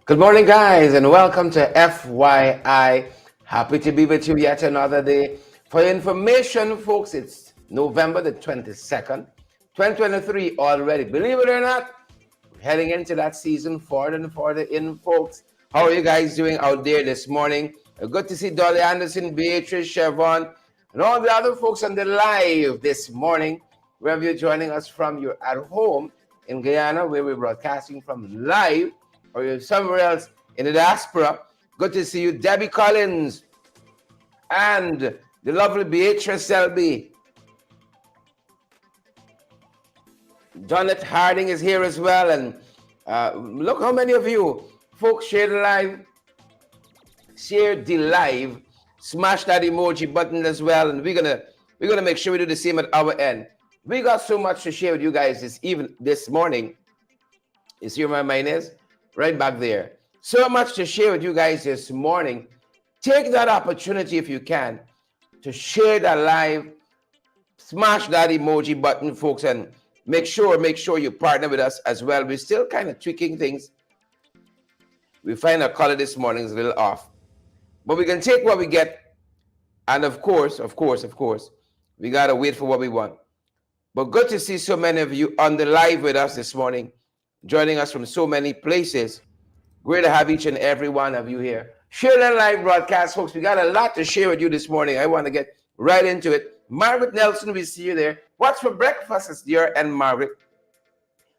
Good morning, guys, and welcome to FYI. Happy to be with you yet another day. For your information, folks, it's November the 22nd, 2023 already. Believe it or not, we're heading into that season further and further in, folks. How are you guys doing out there this morning? Good to see Dolly Anderson, Beatrice, Chevron, and all the other folks on the live this morning. Wherever you're joining us from, you're at home in Guyana, where we're broadcasting from live, or you're somewhere else in the diaspora. Good to see you, Debbie Collins, and the lovely Beatrice Selby. Janet Harding is here as well, and look how many of you folks share the live, smash that emoji button as well, and we're gonna make sure we do the same at our end. We got so much to share with you guys this morning. You see where my mind is? Right back there. So much to share with you guys this morning. Take that opportunity if you can to share that live, smash that emoji button, folks, and make sure you partner with us as well. We're still kind of tweaking things. We find our color this morning is a little off, but we can take what we get, and of course, we gotta wait for what we want. But good to see so many of you on the live with us this morning, joining us from so many places. Great to have each and every one of you here. Share that live broadcast, folks. We got a lot to share with you this morning. I want to get right into it. Margaret Nelson, we see you there. What's for breakfast is dear, and Margaret,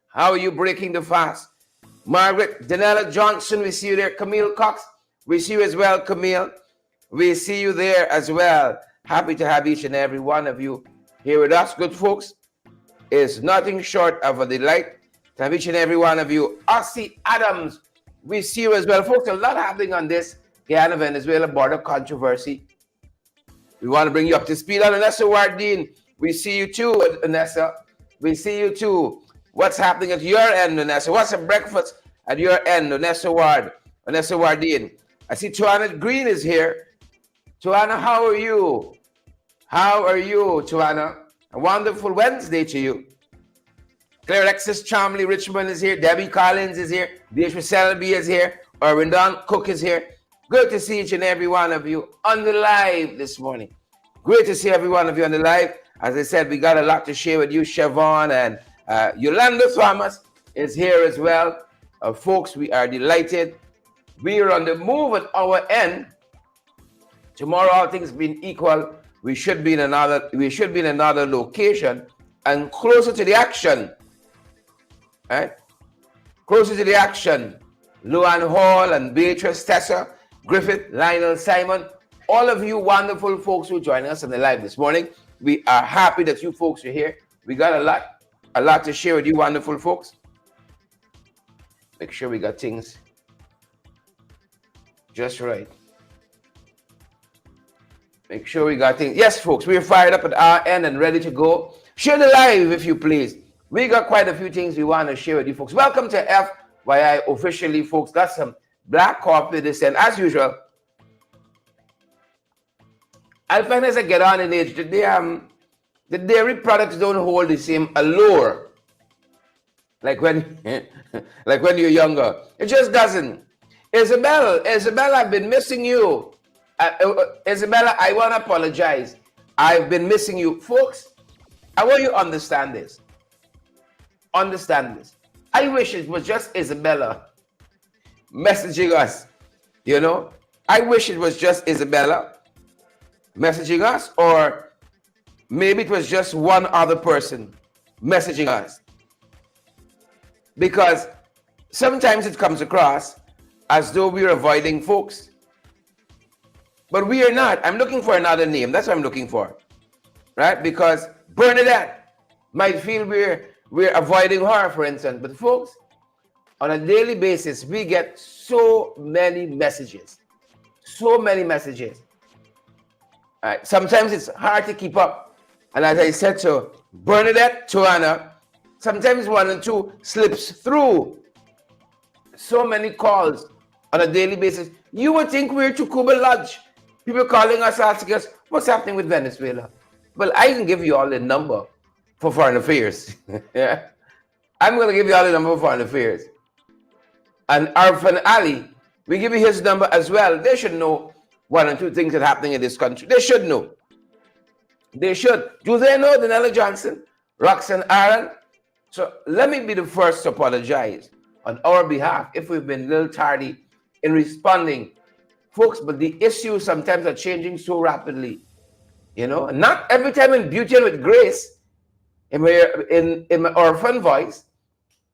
how are you breaking the fast? Margaret, Danella Johnson, we see you there. Camille Cox, we see you as well. Camille, we see you there as well. Happy to have each and every one of you here with us, good folks. It's nothing short of a delight to have each and every one of you. Ossie Adams, we see you as well. Folks, a lot happening on this Guyana-Venezuela border controversy. We want to bring you up to speed on Anessa Wardine. We see you too, Anessa. We see you too. What's happening at your end, Anessa? What's the breakfast at your end, Anessa Wardine? I see Tuana Green is here. Tuana, how are you? How are you, Tuana? A wonderful Wednesday to you. Claire Alexis Chomley Richmond is here. Debbie Collins is here. Beatrice Selby is here. Erwin Don Cook is here. Good to see each and every one of you on the live this morning. Great to see every one of you on the live. As I said, we got a lot to share with you. Siobhan and Yolanda Thomas is here as well. Folks, we are delighted. We are on the move at our end. Tomorrow, all things being equal, we should be in another location and closer to the action. Right? Closer to the action. Luann Hall and Beatrice, Tessa, Griffith, Lionel, Simon, all of you wonderful folks who are joining us on the live this morning. We are happy that you folks are here. We got a lot to share with you wonderful folks. Make sure we got things just right. Make sure we got things. Yes, folks, we're fired up at our end and ready to go. Share the live if you please. We got quite a few things we want to share with you folks. Welcome to FYI officially, folks. Got some black coffee this end. As usual, I find as I get on in age, the dairy products don't hold the same allure like when you're younger. It just doesn't. Isabella, I've been missing you. Isabella, I want to apologize. I've been missing you. Folks, I want you to understand this. I wish it was just Isabella messaging us, you know. I wish it was just Isabella messaging us, or maybe it was just one other person messaging us. Because sometimes it comes across as though we're avoiding folks. But we are not. I'm looking for another name. That's what I'm looking for. Right? Because Bernadette might feel we're avoiding her, for instance. But folks, on a daily basis, we get so many messages. So many messages. All right. Sometimes it's hard to keep up. And as I said to Bernadette, Tuana, sometimes one and two slips through. So many calls on a daily basis. You would think we're to Cuba Lodge. People calling us, asking us, what's happening with Venezuela? Well, I can give you all the number for foreign affairs. Yeah, I'm going to give you all the number for foreign affairs. and Arfan Ali. We give you his number as well. They should know one or two things that are happening in this country. They should know. They should. Do they know Danella Johnson, Roxanne Aaron? So let me be the first to apologize on our behalf if we've been a little tardy in responding, folks. But the issues sometimes are changing so rapidly. You know, not every time in Beauty and with Grace, in my orphan voice,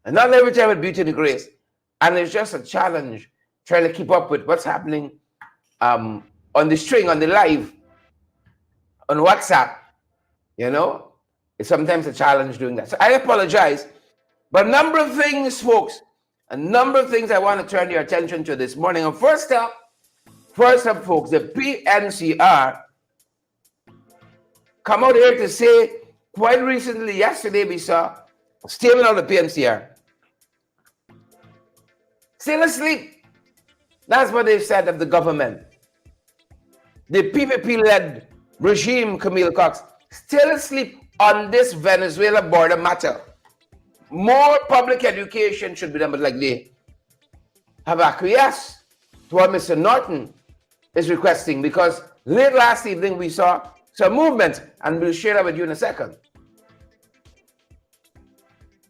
and not every time with Beauty and Grace. And it's just a challenge trying to keep up with what's happening on the string, on the live, on WhatsApp. You know, it's sometimes a challenge doing that. So I apologize. But a number of things, folks, a number of things I want to turn your attention to this morning. And first up, folks, the PNCR come out here to say, quite recently, yesterday, we saw a statement of the PNCR. Still asleep. That's what they said of the government. The PPP-led regime, Camille Cox, still asleep on this Venezuela border matter. More public education should be done, but like they have acquiesced to what Mr. Norton is requesting, because late last evening we saw some movement, and we'll share that with you in a second.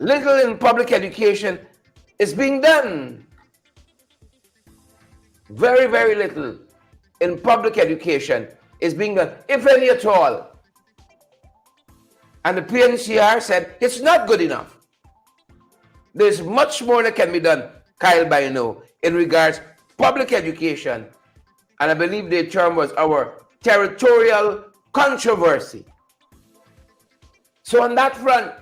Little in public education is being done. Very, very little in public education is being done, if any at all. And the PNCR said it's not good enough. There's much more that can be done, Kyle Bino, in regards to public education. And I believe the term was our territorial controversy. So on that front,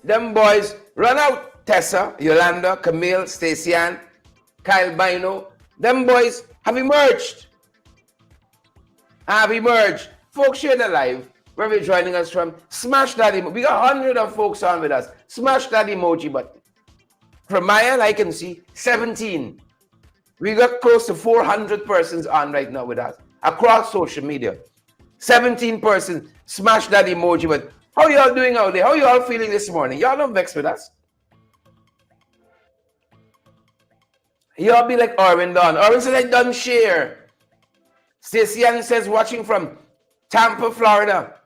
them boys run out. Tessa, Yolanda, Camille, Stacey Ann, Kyle Bino, them boys have emerged. Folks, share the live, where we're joining us from. Smash that emoji. We got hundreds of folks on with us. Smash that emoji button. From my end, I can see 17. We got close to 400 persons on right now with us across social media. 17 persons. Smash that emoji button. How y'all doing out there? How y'all feeling this morning? Y'all don't vex with us. Y'all be like Orwin Don. Orwin says, I done share. Stacey Ann says, watching from Tampa, Florida.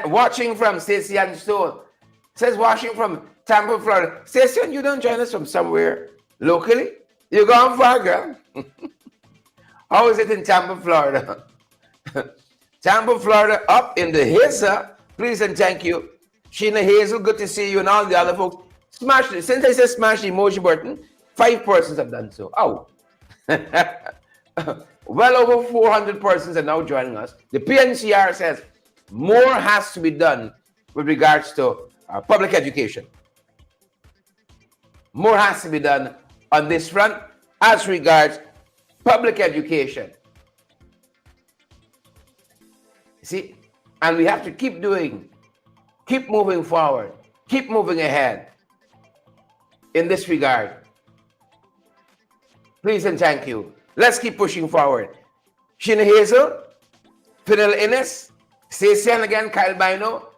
Watching from Stacey Ann Stone. Says, watching from Tampa, Florida. Stacey Ann, you don't join us from somewhere locally? You're going far, girl. How is it in Tampa, Florida? Tampa, Florida, up in the Hazel. Please and thank you. Sheena Hazel, good to see you, and all the other folks. Smash it. Since I said smash the emoji button, 5 persons have done so. Oh. Well over 400 persons are now joining us. The PNCR says more has to be done with regards to public education. More has to be done on this front as regards public education. See, and we have to keep moving forward, keep moving ahead in this regard. Please and thank you. Let's keep pushing forward. Sheena Hazel, Fidel Innes, Stacey Ann again, Kyle Bino,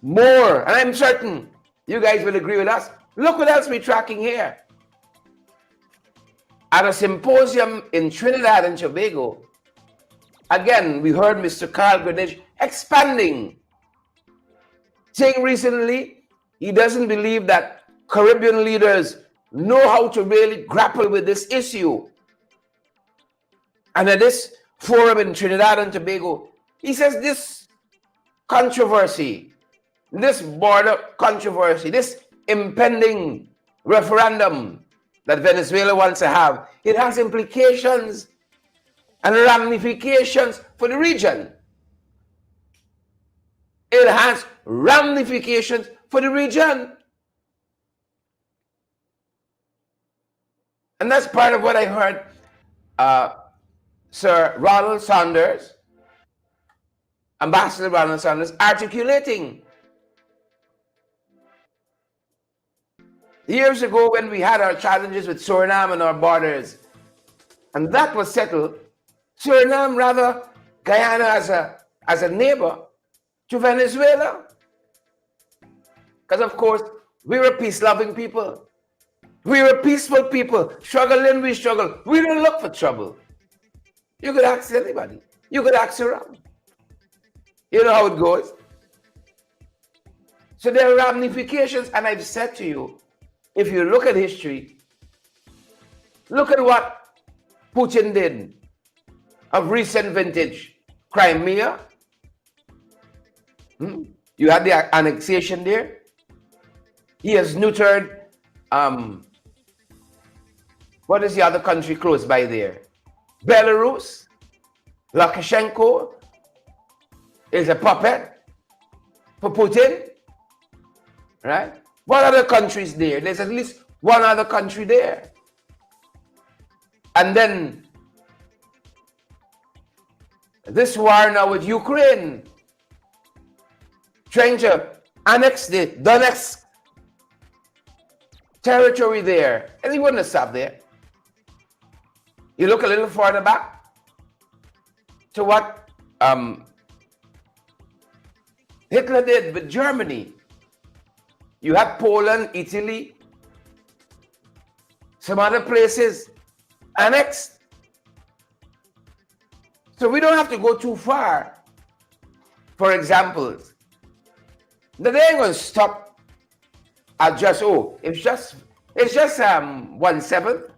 more. And I'm certain you guys will agree with us. Look what else we're tracking here. At a symposium in Trinidad and Tobago, again, we heard Mr. Carl Greenidge expanding, saying recently he doesn't believe that Caribbean leaders know how to really grapple with this issue. And at this forum in Trinidad and Tobago, he says this controversy, this border controversy, this impending referendum that Venezuela wants to have, it has implications and ramifications for the region. It has ramifications for the region. And that's part of what I heard Sir Ronald Sanders, Ambassador Ronald Sanders, articulating. Years ago, when we had our challenges with Suriname and our borders, and that was settled, Suriname, rather, Guyana as a neighbor to Venezuela. Because, of course, we're a peace-loving people. We're a peaceful people. Struggling, we struggle. We don't look for trouble. You could ask anybody. You could ask around. You know how it goes. So there are ramifications, and I've said to you, if you look at history, look at what Putin did of recent vintage. Crimea. You had the annexation there. He has neutered, what is the other country close by there? Belarus. Lukashenko is a puppet for Putin. Right? What other countries there? There's at least one other country there. And then this war now with Ukraine, trying to annex the Donetsk territory there. And he wouldn't have stopped there. You look a little further back to what Hitler did with Germany. You had Poland, Italy, some other places annexed. So we don't have to go too far. For examples, they ain't going to stop at just, it's just 1/7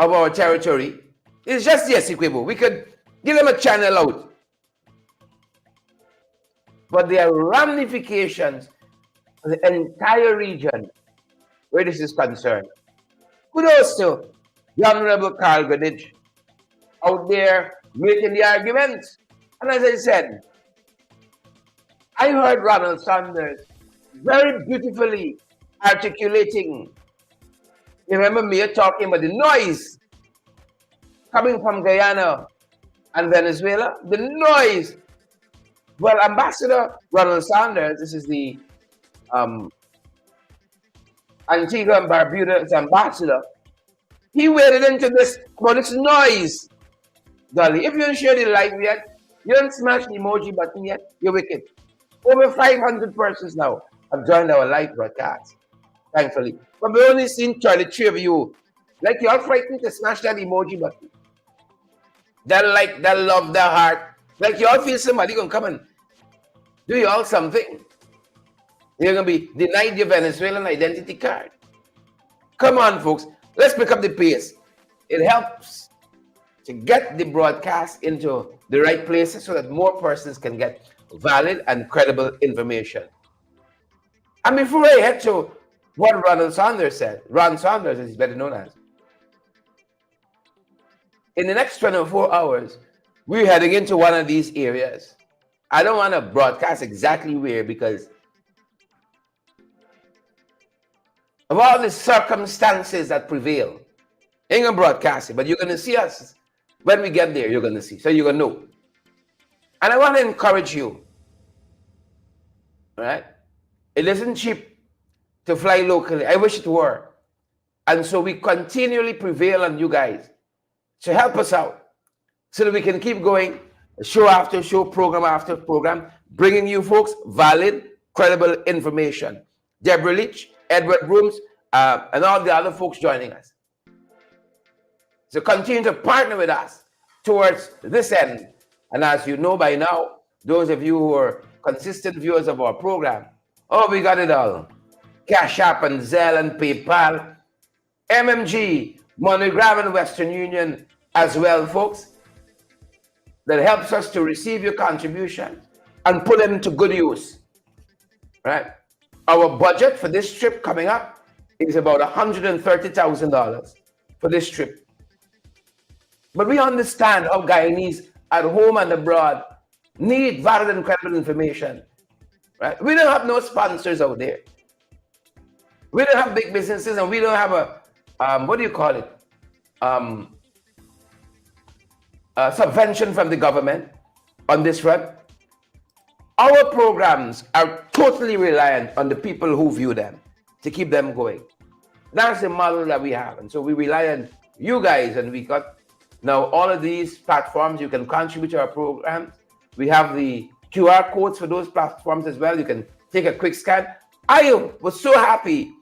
of our territory. It's just the Essequibo. We could give them a channel out. But there are ramifications for the entire region where this is concerned. Kudos to the Honorable Carl Goodidge out there making the arguments. And as I said, I heard Ronald Sanders very beautifully articulating. You remember me talking about the noise coming from Guyana and Venezuela? The noise. Well, Ambassador Ronald Sanders, this is the Antigua and Barbuda's ambassador, he waded into this about this noise. Dolly, if you don't share the live yet, you don't smash the emoji button yet, you're wicked. Over 500 persons now have joined our live broadcast, thankfully. But we only seen 33 of you. Like, you're all frightened to smash that emoji button. That like, that love, that heart. Like, you all feel somebody gonna come and do you all something. You're gonna be denied your Venezuelan identity card. Come on, folks. Let's pick up the pace. It helps to get the broadcast into the right places so that more persons can get valid and credible information. And before I head to what Ronald Sanders said, Ron Sanders, as he's better known as, in the next 24 hours, we're heading into one of these areas. I don't want to broadcast exactly where because of all the circumstances that prevail. I ain't gonna broadcast it, but you're gonna see us when we get there. You're gonna see, so you're gonna know. And I want to encourage you. All right, it isn't cheap to fly locally. I wish it were, and so we continually prevail on you guys to help us out, so that we can keep going, show after show, program after program, bringing you folks valid, credible information. Deborah Leach, Edward Brooms, and all the other folks joining us. So continue to partner with us towards this end. And as you know by now, those of you who are consistent viewers of our program, we got it all. Cash App and Zelle and PayPal, MMG, MoneyGram and Western Union as well, folks. That helps us to receive your contribution and put them to good use. Right? Our budget for this trip coming up is about $130,000 for this trip. But we understand how Guyanese at home and abroad need valid and credible information. Right? We don't have no sponsors out there. We don't have big businesses, and we don't have a what do you call it? Subvention from the government on this front. Our programs are totally reliant on the people who view them to keep them going. That's the model that we have. And so we rely on you guys, and we got now all of these platforms. You can contribute to our programs. We have the QR codes for those platforms as well. You can take a quick scan. I was so happy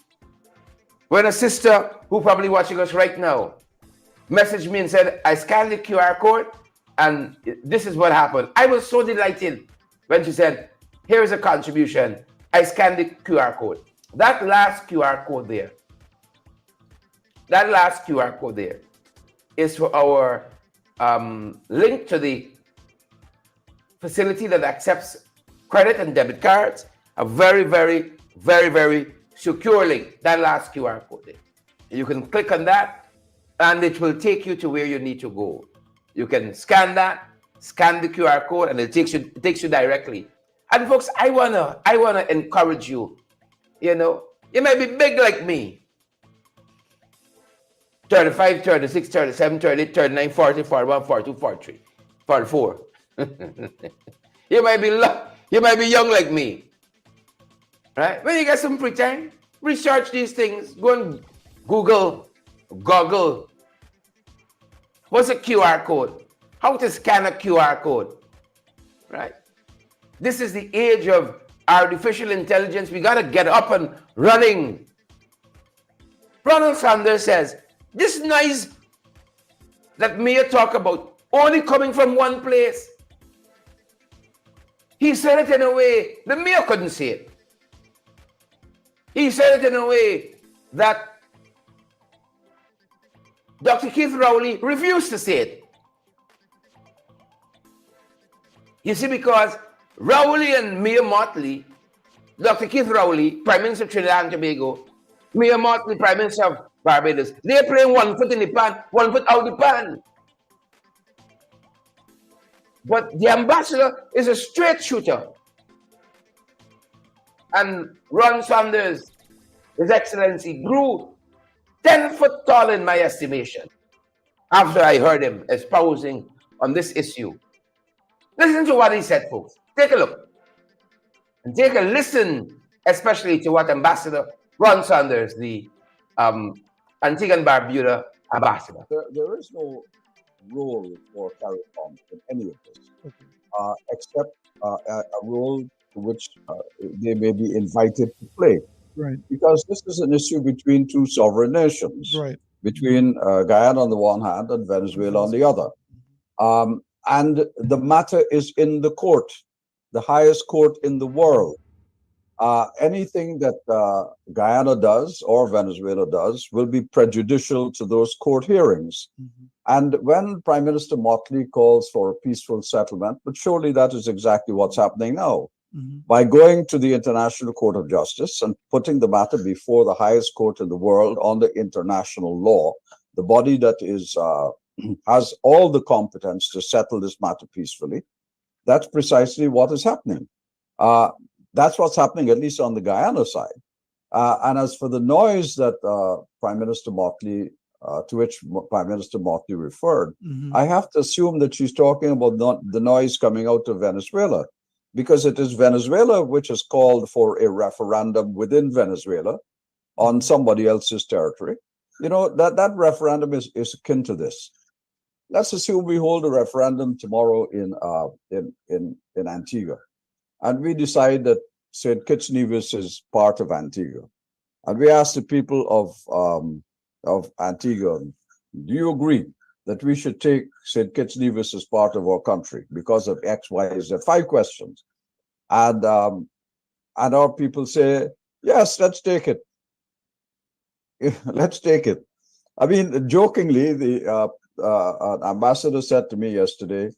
when a sister who probably watching us right now messaged me and said, I scanned the QR code and this is what happened. I was so delighted when she said, here is a contribution. I scanned the QR code. That last QR code there, is for our link to the facility that accepts credit and debit cards. A very, very, very, very secure link. That last QR code there. You can click on that and it will take you to where you need to go. You can scan that, scan the QR code, and it takes you directly. And folks, I wanna encourage you. You know, you might be big like me. 35, 36, 37, 38, 39, 40, 41, 42, 43, 44. You might be young like me. Right? When you get some free time, research these things. Go and Google. What's a QR code? How to scan a QR code? Right? This is the age of artificial intelligence. We got to get up and running. Ronald Sanders says, this noise that Mayor talk about only coming from one place. He said it in a way the Mayor couldn't say it. He said it in a way that Dr. Keith Rowley refused to say it. You see, because Rowley and Mayor Motley, Dr. Keith Rowley, Prime Minister of Trinidad and Tobago, Mayor Motley, Prime Minister of Barbados, they're playing 1 foot in the pan, 1 foot out the pan. But the ambassador is a straight shooter. And Ron Sanders, His Excellency, grew 10 foot tall in my estimation after I heard him espousing on this issue. Listen to what he said, folks. Take a look. And take a listen, especially to what Ambassador Ron Sanders, the Antigua and Barbuda ambassador. There is no role for CARICOM in any of this, except a role to which they may be invited to play. Right. Because this is an issue between two sovereign nations, right, between Guyana on the one hand and Venezuela on the other. And the matter is in the court, the highest court in the world. Anything that Guyana does or Venezuela does will be prejudicial to those court hearings. Mm-hmm. And when Prime Minister Motley calls for a peaceful settlement, but surely that is exactly what's happening now. Mm-hmm. By going to the International Court of Justice and putting the matter before the highest court in the world under international law, the body that is has all the competence to settle this matter peacefully, that's precisely what is happening. That's what's happening, at least on the Guyana side. And as for the noise that Prime Minister Motley, to which Prime Minister Motley referred, mm-hmm. I have to assume that she's talking about the noise coming out of Venezuela, because it is Venezuela which has called for a referendum within Venezuela on somebody else's territory. You know, that referendum is akin to this. Let's assume we hold a referendum tomorrow in Antigua, and we decide that St. Kitts Nevis is part of Antigua, and we ask the people of Antigua, do you agree that we should take St. Kitts Nevis as part of our country because of X, Y, Z? 5 questions, and our people say yes, let's take it. Let's take it. I mean, jokingly, an ambassador said to me yesterday,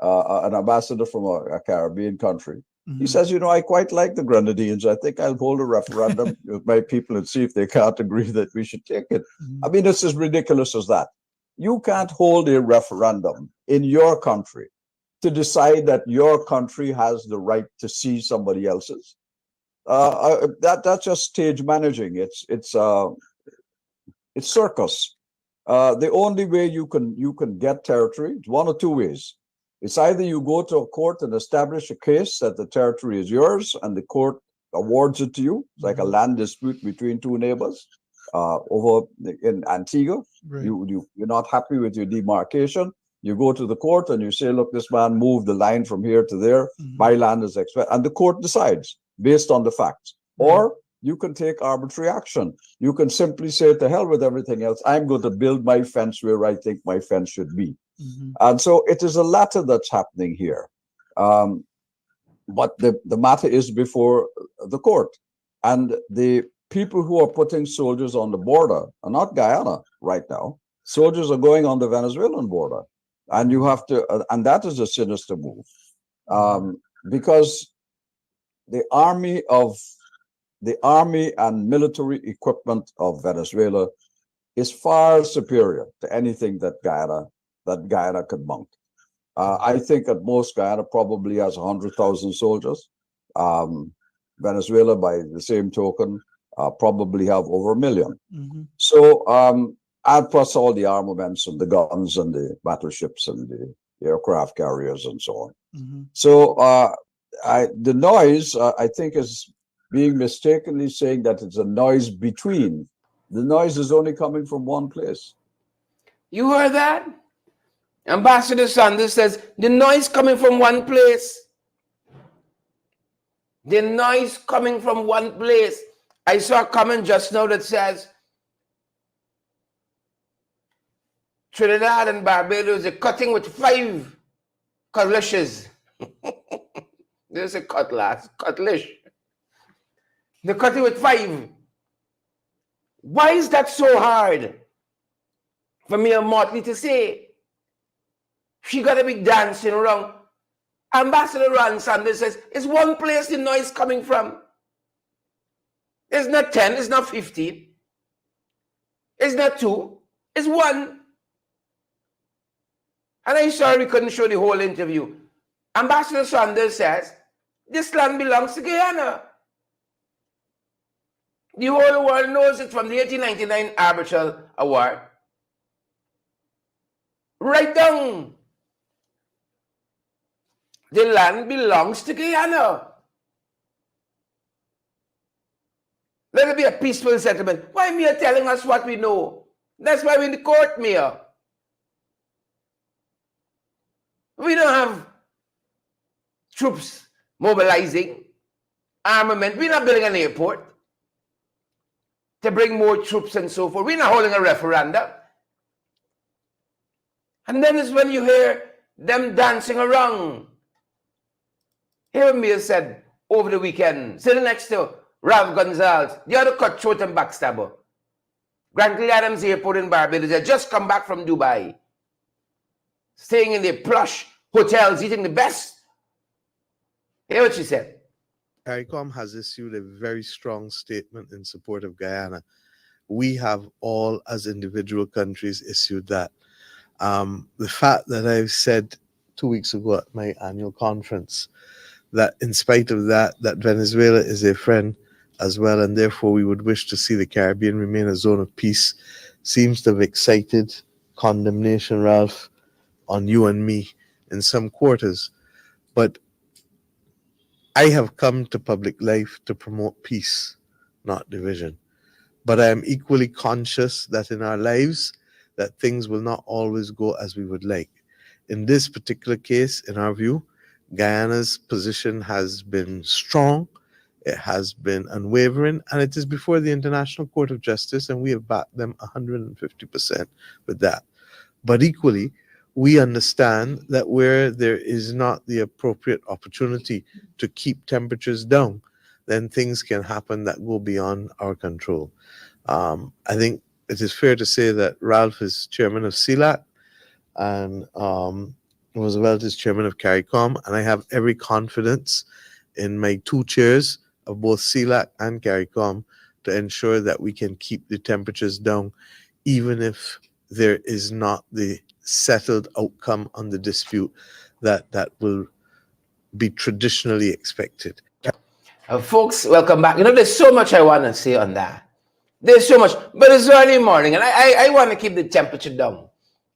an ambassador from a Caribbean country, mm-hmm. he says, you know, I quite like the Grenadines. I think I'll hold a referendum with my people and see if they can't agree that we should take it. Mm-hmm. I mean, it's as ridiculous as that. You can't hold a referendum in your country to decide that your country has the right to seize somebody else's. That's just stage managing. It's circus. The only way you can get territory is 1 or 2 ways. It's either you go to a court and establish a case that the territory is yours and the court awards it to you. It's like a land dispute between 2 neighbors over in Antigua. Right. You're not happy with your demarcation. You go to the court and you say, look, this man moved the line from here to there. Mm-hmm. My land is expired. And the court decides. based on the facts. Or you can take arbitrary action. You can simply say, to hell with everything else, I'm going to build my fence where I think my fence should be. And so it is the latter that's happening here. But the matter is before the court. And the people who are putting soldiers on the border are not Guyana right now. Soldiers are going on the Venezuelan border. And you have to, and that is a sinister move. Because the army and military equipment of Venezuela is far superior to anything that Guyana could mount. I think at most Guyana probably has 100,000 soldiers. Venezuela, by the same token, probably have over 1 million. So, and plus all the armaments and the guns and the battleships and the aircraft carriers and so on. So, the noise, I think, is being mistakenly saying that it's a noise between. The noise is only coming from one place. You heard that? Ambassador Sanders says the noise coming from one place. The noise coming from one place. I saw a comment just now that says Trinidad and Barbados are cutting with 5 cutlashes. There's a cutlash. They're cutting with 5. Why is that so hard for me and Motley to say? She got to be dancing around. Ambassador Ron Sanders says, it's one place the noise coming from. It's not 10, it's not 15. It's not 2, it's 1. And I'm sorry we couldn't show the whole interview. Ambassador Sanders says, this land belongs to Guyana. The whole world knows it from the 1899 Arbitral Award. Right down. The land belongs to Guyana. Let it be a peaceful settlement. Why Mia telling us what we know? That's why we're in the court, Mia. We don't have troops mobilizing, armament. We're not building an airport to bring more troops and so forth. We're not holding a referendum. And then is when you hear them dancing around. Here Mia said over the weekend, sitting next to Ralph Gonzalez, the other cutthroat and backstabber. Grantley Adams Airport in Barbados. They just come back from Dubai. Staying in their plush hotels, eating the best. Hear what she said. CARICOM has issued a very strong statement in support of Guyana. We have all, as individual countries, issued that. The fact that I've said 2 weeks ago at my annual conference that in spite of that, that Venezuela is a friend as well, and therefore we would wish to see the Caribbean remain a zone of peace, seems to have excited condemnation, Ralph, on you and me in some quarters. But I have come to public life to promote peace, not division. But I am equally conscious that in our lives, that things will not always go as we would like. In this particular case, in our view, Guyana's position has been strong, it has been unwavering, and it is before the International Court of Justice, and we have backed them 150% with that. But equally, we understand that where there is not the appropriate opportunity to keep temperatures down, then things can happen that go beyond our control. I think it is fair to say that Ralph is chairman of CELAC and Roosevelt is chairman of CARICOM, and I have every confidence in my 2 chairs of both CELAC and CARICOM to ensure that we can keep the temperatures down, even if there is not the settled outcome on the dispute that will be traditionally expected. Folks, welcome back. You know, there's so much I want to say on that. There's so much, but it's early morning, and I want to keep the temperature down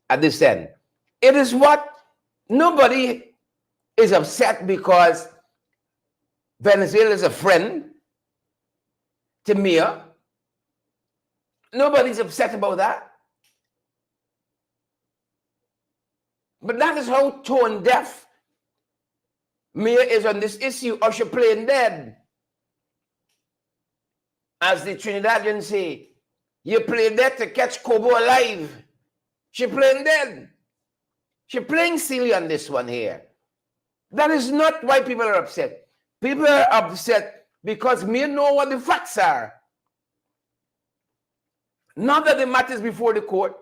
at this end. It is what nobody is upset because Venezuela is a friend to Mia. Nobody's upset about that. But that is how tone deaf Mia is on this issue, or she playing dead. As the Trinidadians say, you play dead to catch Kobo alive. She playing dead. She playing silly on this one here. That is not why people are upset. People are upset because me know what the facts are. Not that the matters before the court.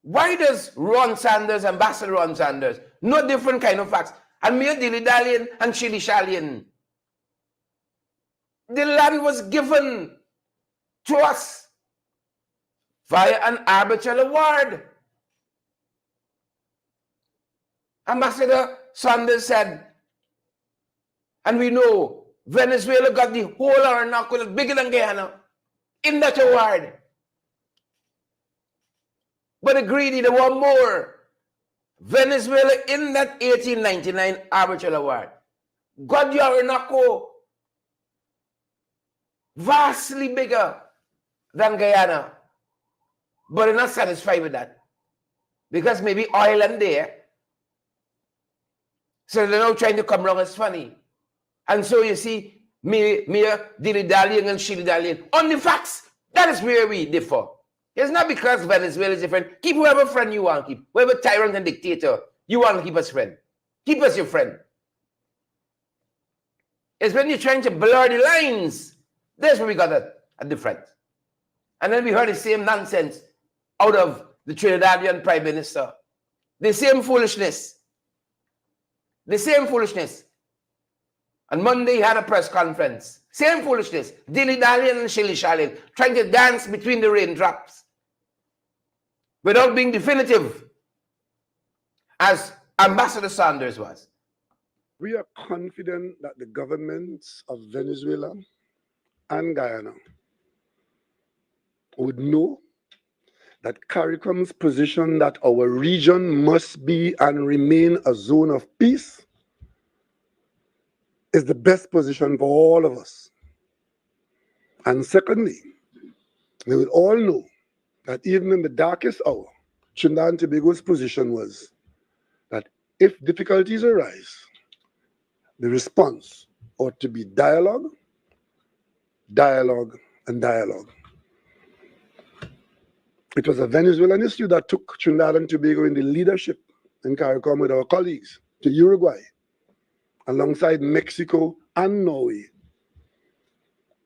Why does Ron Sanders, Ambassador Ron Sanders, no different kind of facts, and me dilly-dallying and shilly-shallying? The land was given to us via an arbitral award. Ambassador Sanders said, and we know Venezuela got the whole Orinoco bigger than Guyana in that award. But the greedy, they want more. Venezuela in that 1899 arbitral award got the Orinoco vastly bigger than Guyana. But they're not satisfied with that. Because maybe oil and there. So they're now trying to come around as funny. And so you see, me dilly-dallying and shilly-dallying. On the facts, that is where we differ. It's not because Venezuela is different. Keep whoever friend you want to keep. Whoever tyrant and dictator you want to keep as friend. Keep us your friend. It's when you're trying to blur the lines. That's where we got a difference. And then we heard the same nonsense out of the Trinidadian Prime Minister. The same foolishness. The same foolishness. On Monday, he had a press conference. Same foolishness. Dilly-dallying and shilly-shallying. Trying to dance between the raindrops. Without being definitive. As Ambassador Sanders was. We are confident that the governments of Venezuela and Guyana would know that CARICOM's position that our region must be and remain a zone of peace is the best position for all of us. And secondly, they will all know that even in the darkest hour, Trinidad and Tobago's position was that if difficulties arise, the response ought to be dialogue, dialogue, and dialogue. It was a Venezuelan issue that took Trinidad and Tobago in the leadership in CARICOM with our colleagues to Uruguay, alongside Mexico and Norway,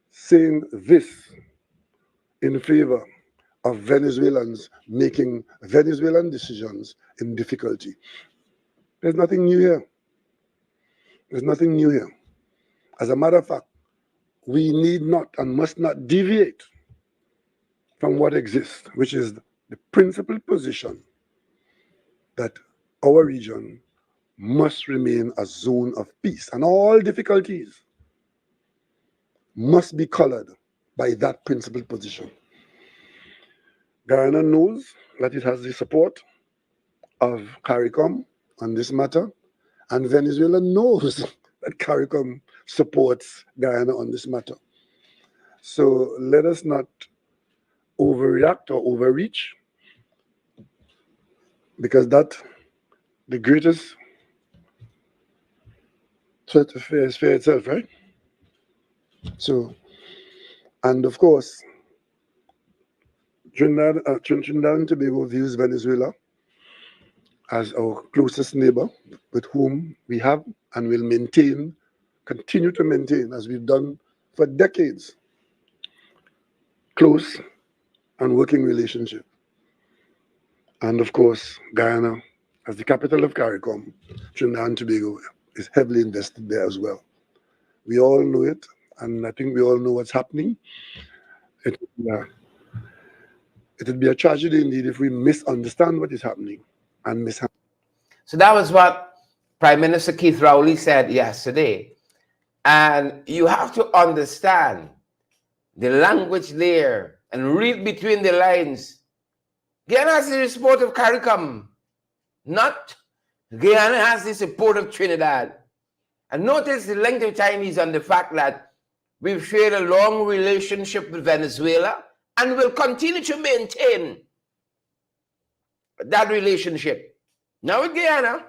saying this in favor of Venezuelans making Venezuelan decisions in difficulty. There's nothing new here. There's nothing new here. As a matter of fact, we need not and must not deviate from what exists, which is the principal position that our region must remain a zone of peace. And all difficulties must be colored by that principal position. Guyana knows that it has the support of CARICOM on this matter, and Venezuela knows that CARICOM supports Guyana on this matter. So let us not overreact or overreach, because that, the greatest threat to fear is fear itself, right? So, and of course, Trinidad and Tobago views Venezuela as our closest neighbor with whom we have and will maintain, continue to maintain, as we've done for decades, close and working relationship. And of course, Guyana, as the capital of CARICOM, Trinidad and Tobago is heavily invested there as well. We all know it, and I think we all know what's happening. It would be a tragedy indeed if we misunderstand what is happening and mishandle. So that was what Prime Minister Keith Rowley said yesterday. And you have to understand the language there and read between the lines. Guyana has the support of CARICOM, not Guyana has the support of Trinidad. And notice the length of time is on the fact that we've shared a long relationship with Venezuela and will continue to maintain that relationship. Now with Guyana,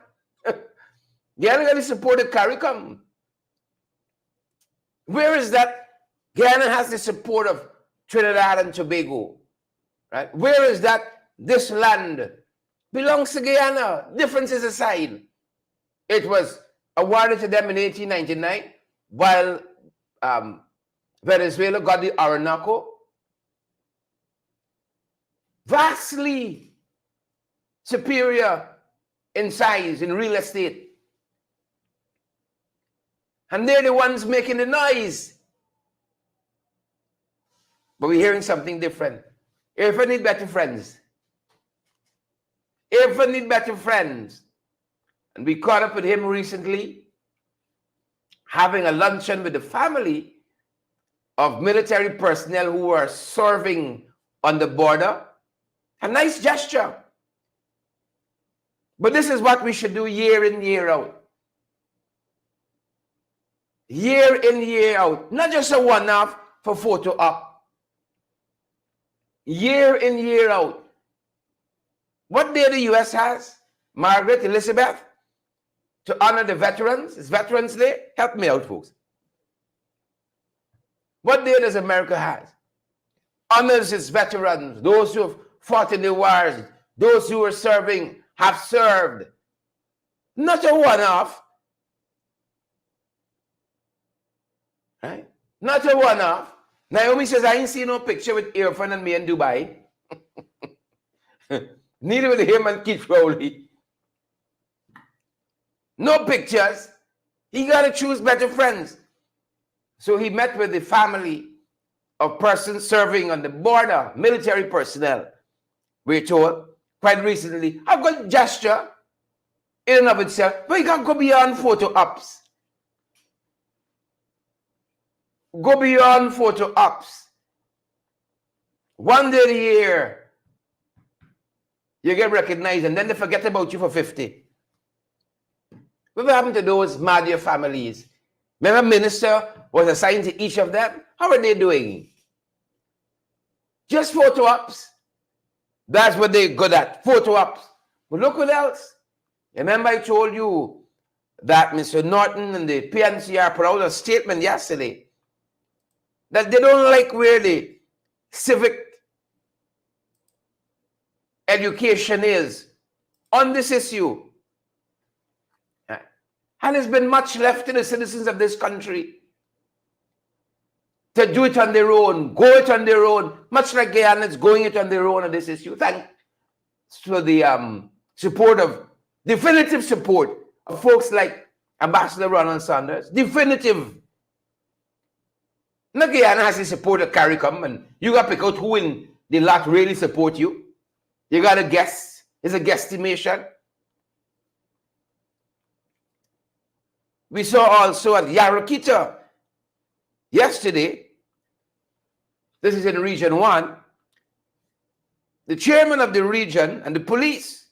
Guyana got the support of CARICOM. Where is that Guyana has the support of Trinidad and Tobago, right? Where is that? This land belongs to Guyana. Differences aside, it was awarded to them in 1899, while Venezuela got the Orinoco. Vastly superior in size in real estate. And they're the ones making the noise. But we're hearing something different. If I need better friends. If I need better friends. And we caught up with him recently, having a luncheon with the family of military personnel who are serving on the border. A nice gesture. But this is what we should do year in, year out. Year in, year out. Not just a one-off for photo op. Year in, year out. What day the U.S. has, Margaret, Elizabeth, to honor the veterans? It's Veterans Day? Help me out, folks. What day does America have? Honors its veterans, those who have fought in the wars, those who are serving, have served. Not a one-off. Right? Not a one-off. Naomi says, I ain't seen no picture with Irfan and me in Dubai. Neither with him and Keith Rowley. No pictures. He got to choose better friends. So he met with the family of persons serving on the border, military personnel. We're told quite recently, a good gesture in and of itself, but you can go beyond photo ops. Go beyond photo ops. One day a year, you get recognized, and then they forget about you for 50. What happened to those Madhya families? Remember, minister was assigned to each of them? How are they doing? Just photo ops. That's what they're good at, photo ops. But look what else. Remember I told you that Mr. Norton and the PNCR put out a statement yesterday that they don't like where the civic education is on this issue. And there's been much left to the citizens of this country to do it on their own, go it on their own, much like Guyana is going it on their own on this issue. Thanks for the support of, definitive support of folks like Ambassador Ronald Sanders. Definitive. Not Guyana has the support of CARICOM, and you got to pick out who in the lot really support you. You got to guess. It's a guesstimation. We saw also at Yarakita yesterday, this is in Region 1, the chairman of the region and the police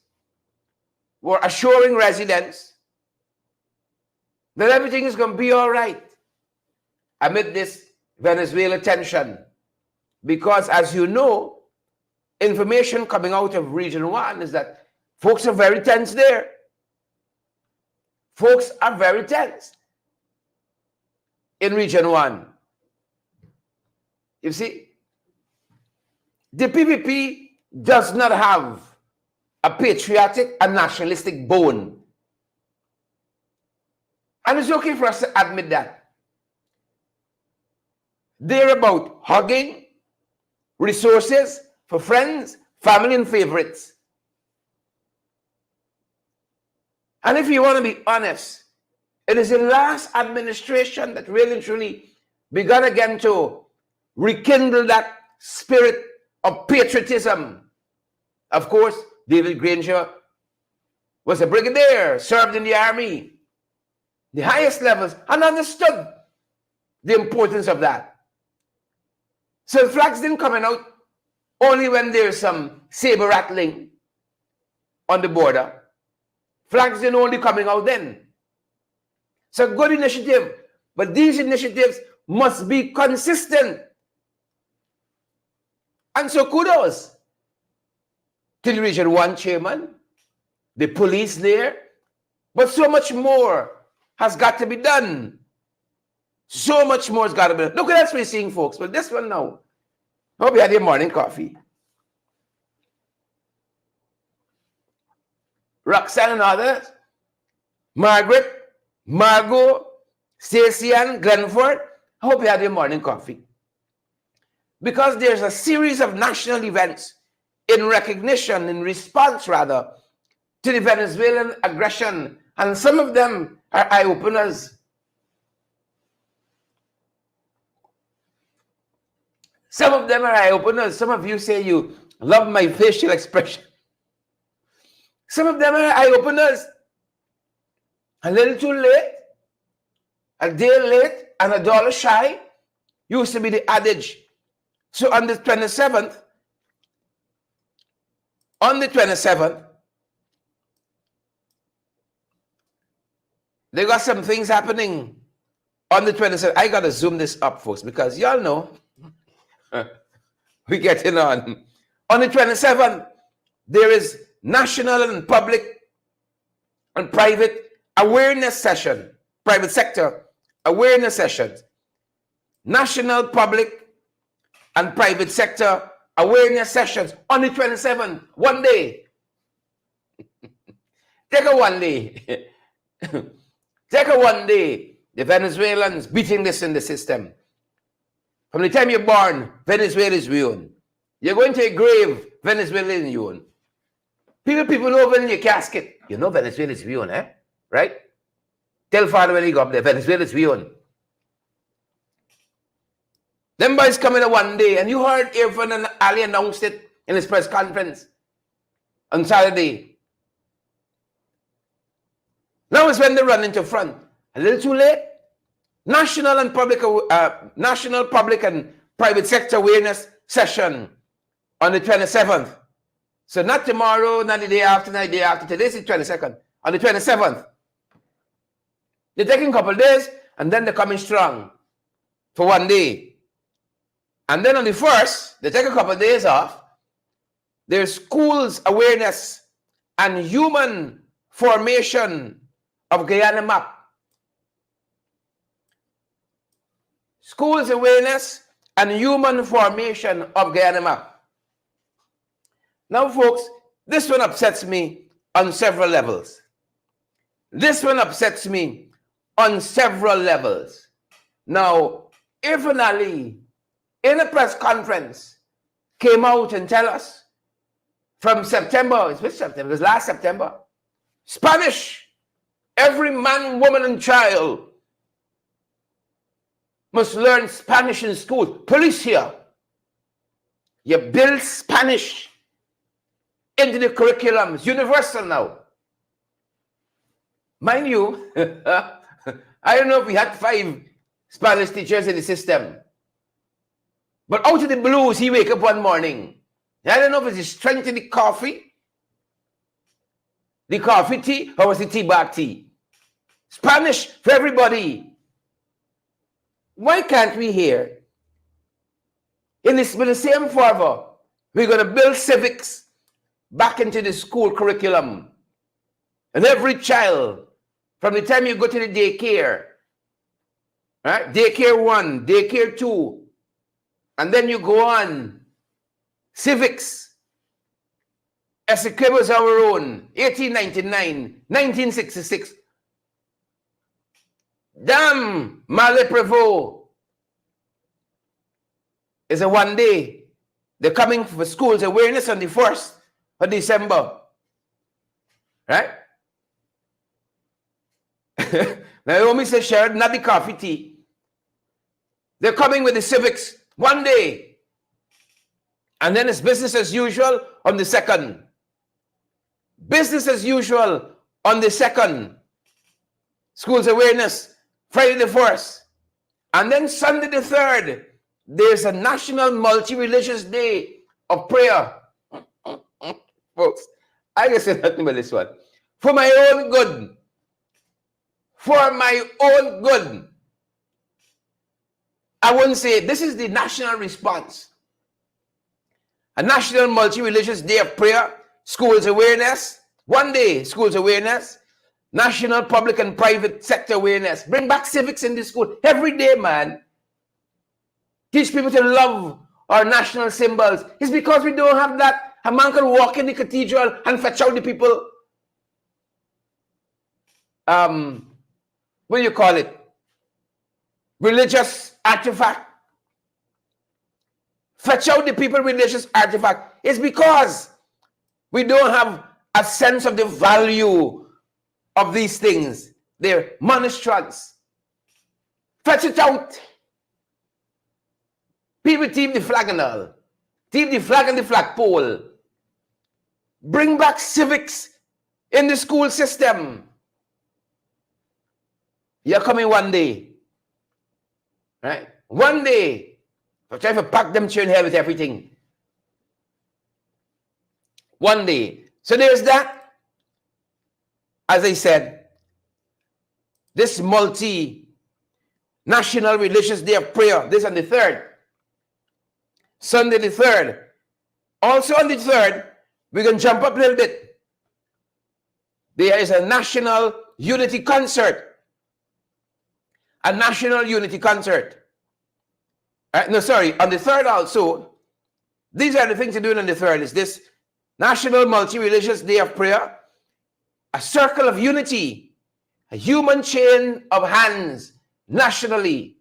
were assuring residents that everything is going to be all right amid this Venezuela tension. Because as you know, information coming out of Region 1 is that folks are very tense there. Folks are very tense in Region 1. You see, the PPP does not have a patriotic and nationalistic bone. And it's okay for us to admit that. They're about hugging resources for friends, family, and favorites. And if you want to be honest, it is the last administration that really and truly began again to rekindle that spirit of patriotism. Of course, David Granger was a brigadier, served in the army, the highest levels, and understood the importance of that. So the flags didn't come out only when there's some saber rattling on the border. Flags didn't only coming out then. It's a good initiative, but these initiatives must be consistent. And so kudos to the Region 1 chairman, the police there, but so much more has got to be done. So much more has got to be done. Look what else we're seeing, folks. But this one now. Hope you had your morning coffee. Roxanne and others. Margaret, Margot, Stacey Ann, Glenford. I hope you had your morning coffee. Because there's a series of national events in recognition, in response rather, to the Venezuelan aggression. And some of them are eye-openers. Some of them are eye-openers. Some of you say you love my facial expression. Some of them are eye-openers. A little too late, a day late, and $1 shy used to be the adage. So on the 27th, they got some things happening on the 27th. I got to zoom this up, folks, because y'all know we getting on. On the 27th, there is national and public and private awareness session, private sector awareness sessions, national, public, and private sector awareness sessions on the 27th, one day. Take a one day. Take a one day. The Venezuelans beating this in the system. From the time you're born, Venezuela is ruined. You're going to a grave, Venezuela is ruined. People know in your casket, you know Venezuela is ruined, eh? Right? Tell Father when he go up there, Venezuela is ruined. Them boys coming in one day, and you heard Irfan and Ali announced it in his press conference on Saturday. Now is when they run into front. A little too late. National public and private sector awareness session on the 27th. So not tomorrow, not the day after, not the day after. Today's the 22nd. On the 27th. They're taking a couple of days, and then they're coming strong for one day. And then on the 1st, they take a couple of days off. There's schools awareness and human formation of Guyana map. Schools awareness and human formation of Guyana map. Now, folks, this one upsets me on several levels. This one upsets me on several levels. Now, Irfan Ali, in a press conference, came out and tell us from September, it was last September, Spanish, every man, woman, and child must learn Spanish in school. Police here, you build Spanish into the curriculum. It's universal now. Mind you, I don't know if we had 5 Spanish teachers in the system. But out of the blues, he wake up one morning. I don't know if it's the strength in the coffee tea, or was it tea bag tea? Spanish for everybody. Why can't we hear in this with the same fervor? We're going to build civics back into the school curriculum. And every child, from the time you go to the daycare, right? Daycare 1, daycare 2, and then you go on, civics, Essequibo was our own, 1899, 1966. Damn, Malé Prévost is a one day. They're coming for schools awareness on the 1st of December. Right? Naomi says, shared not the coffee tea. They're coming with the civics one day. And then it's business as usual on the 2nd. Business as usual on the 2nd. Schools awareness, Friday the 1st. And then Sunday the 3rd, there's a national multi-religious day of prayer. Folks, I can say nothing about this one. For my own good. For my own good. I wouldn't say this is the national response. A national multi-religious day of prayer, schools awareness, one day schools awareness, national public and private sector awareness. Bring back civics in the school every day, man. Teach people to love our national symbols. It's because we don't have that. A man can walk in the cathedral and fetch out the people. What do you call it? Religious artifact. Fetch out the people religious artifact. It's because we don't have a sense of the value of these things. They're monstrous. Fetch it out. People team the flag and all. Team the flag and the flagpole. Bring back civics in the school system. You're coming one day. Right? One day. I'm trying to pack them children here with everything. One day. So there's that. As I said, this multi-national religious day of prayer, this on the 3rd. Sunday the 3rd. Also on the 3rd, we can jump up a little bit. There is a national unity concert. A national unity concert. On the 3rd also. These are the things you're doing on the 3rd. Is this National Multi-Religious Day of Prayer, a circle of unity, a human chain of hands nationally.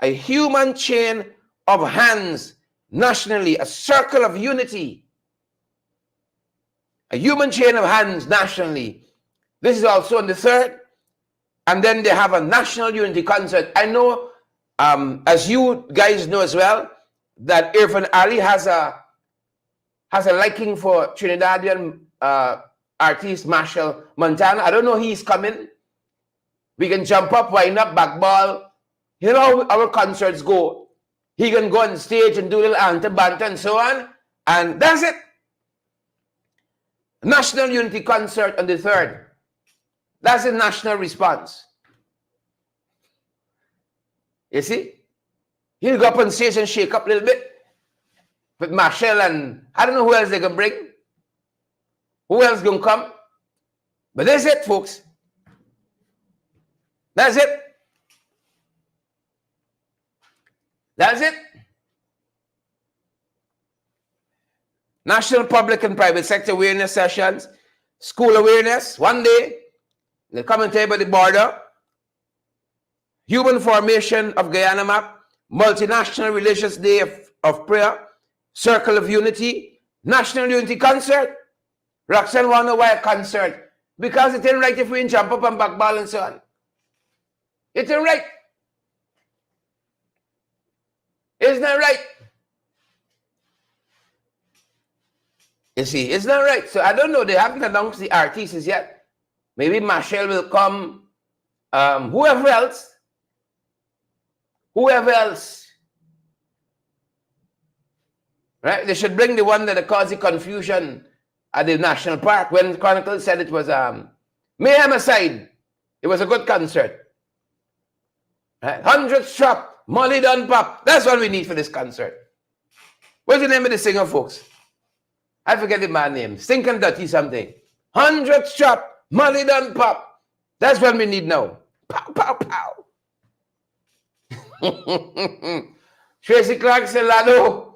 A human chain of hands nationally, a circle of unity. A human chain of hands nationally. This is also on the 3rd. And then they have a national unity concert. I know, as you guys know as well, that Irfan Ali has a liking for Trinidadian artist Marshall Montana. I don't know he's coming. We can jump up, wind up, backball. You know how our concerts go. He can go on stage and do a little ante-banta and so on. And that's it. National Unity Concert on the 3rd. That's a national response. You see? He'll go up on stage and shake up a little bit. With Marshall and I don't know who else they can bring. Who else going to come? But that's it, folks. That's it. That's it. National public and private sector awareness sessions. School awareness. One day. They'll come and tell you about the border. Human formation of Guyana map. Multinational religious day of prayer. Circle of Unity, National Unity Concert. Roxanne wonder why a concert. Because it ain't right if we jump up and backball and so on. It ain't right. It's not right. You see, it's not right. So I don't know. They haven't announced the artists yet. Maybe Marshall will come. Whoever else. Whoever else. Right? They should bring the one that caused the confusion at the national park when Chronicle said it was mayhem aside. It was a good concert. Right? 100 strap, Molly Dun Pop. That's what we need for this concert. What's the name of the singer, folks? I forget the man's name. Stinking Dirty something. 100 strap, Molly Dun Pop. That's what we need now. Pow, pow, pow. Tracy Clarkson, Lado.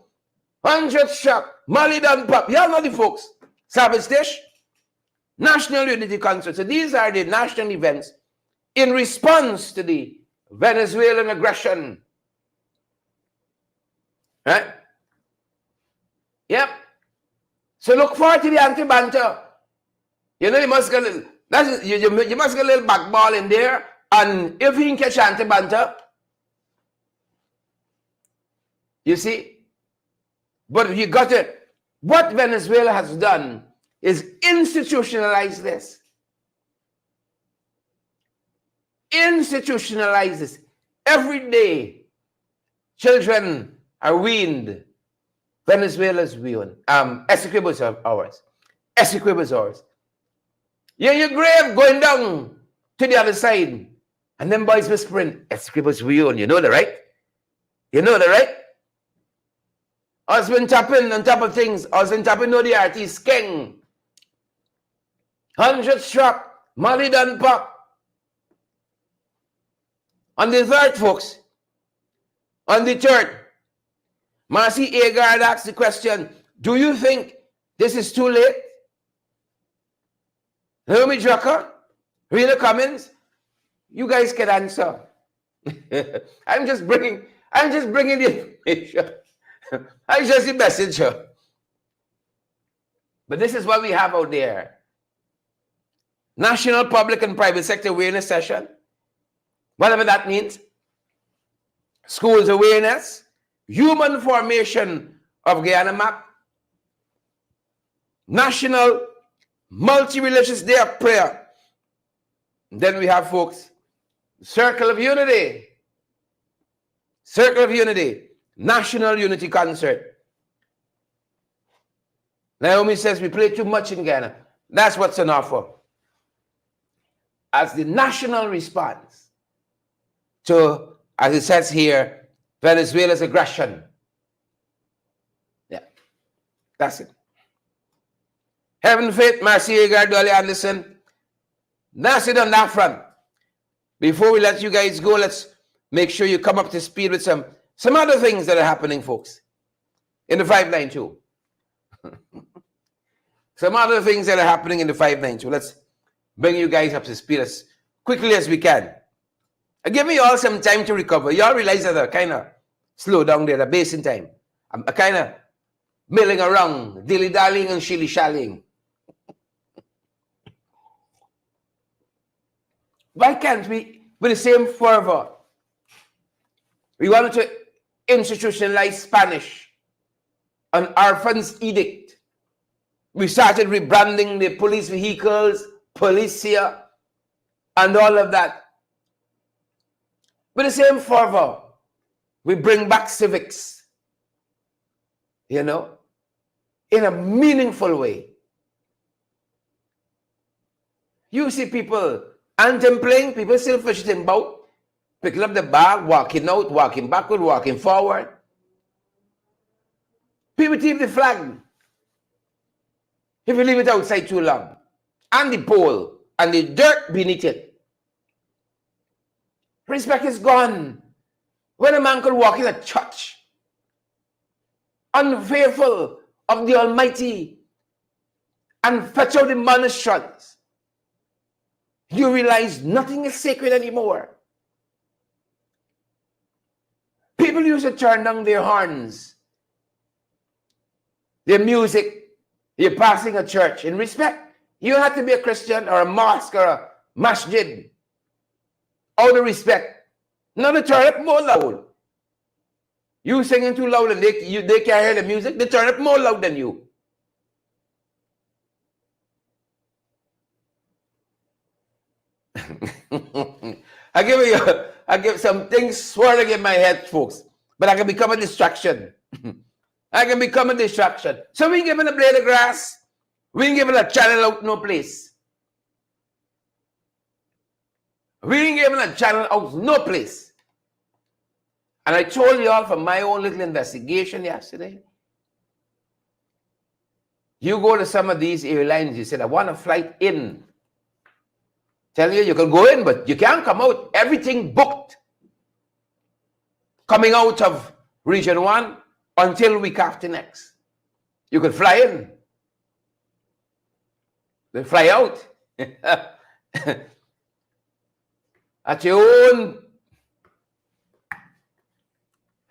100 strap, Molly Dun Pop. Y'all know the folks. Savage Dish. National Unity Concert. So these are the national events in response to the Venezuelan aggression. Right? Yep. So look forward to the anti-banter. You know, you must get a little, you must get a little backball in there. And if you can catch anti-banter, you see, but you got it. What Venezuela has done is institutionalize this. Institutionalize this. Every day, children are weaned. Venezuela's weaned. Essequibo's ours. Essequibo's ours. You're in your grave going down to the other side. And then boys whispering, Essequibo's weaned. You know that, right? You know that, right? Husband tapping on top of things. Husband tapping no the artist king. 100 strap, Molly done pop. On the 3rd, folks, on the 3rd, Marcy Agard asked the question, do you think this is too late? Naomi Drucker, Rena Cummins, you guys can answer. I'm just bringing the information. I'm just the messenger. But this is what we have out there. National Public and Private Sector Awareness Session, whatever that means. Schools awareness, human formation of Guyana map, National Multi-Religious Day of Prayer. Then we have, folks, Circle of Unity. Circle of Unity, National Unity Concert. Naomi says we play too much in Ghana. That's what's on offer. As the national response to, as it says here, Venezuela's aggression. Yeah, that's it. Heaven, Faith, Marcia Gardoli Anderson. That's it on that front. Before we let you guys go, let's make sure you come up to speed with some other things that are happening, folks, in the 592. Some other things that are happening in the 592. Let's bring you guys up to speed as quickly as we can. Give me all some time to recover. Y'all realize that I kind of slow down there, the basin time. I'm kind of milling around, dilly-dallying and shilly-shallying. Why can't we, with the same fervor, we wanted to institutionalize Spanish, an orphan's edict. We started rebranding the police vehicles, policia, and all of that. With the same fervor, we bring back civics, you know, in a meaningful way. You see people anthem playing, people still fidgeting about, picking up the bag, walking out, walking backward, walking forward. People leave the flag. If you leave it outside too long, and the pole, and the dirt beneath it, respect is gone. When a man could walk in a church, unfaithful of the Almighty, and fetch out the ministrants, you realize nothing is sacred anymore. People used to turn down their horns, their music. You're passing a church in respect. You don't have to be a Christian or a mosque or a masjid. Out of respect. Now they turn up more loud. You singing too loud and they can't hear the music. They turn up more loud than you. I give some things swirling in my head, folks. But I can become a distraction. I can become a distraction. So we give it a blade of grass. We give it a channel out no place. We give it a channel out no place. And I told you all from my own little investigation yesterday. You go to some of these airlines, you said, I want a flight in. Tell you, you can go in, but you can't come out. Everything booked. Coming out of Region 1 until week after next. You could fly in. Then fly out. At your own.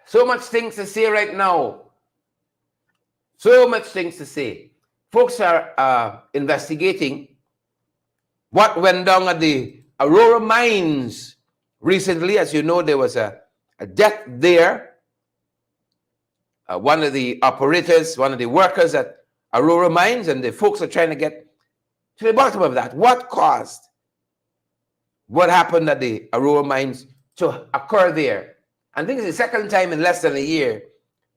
So much things to say right now. So much things to say. Folks are investigating what went down at the Aurora mines recently. As you know, there was a death there. One of the operators, one of the workers at Aurora mines, and the folks are trying to get to the bottom of that. What caused what happened at the Aurora mines to occur there? I think it's the second time in less than a year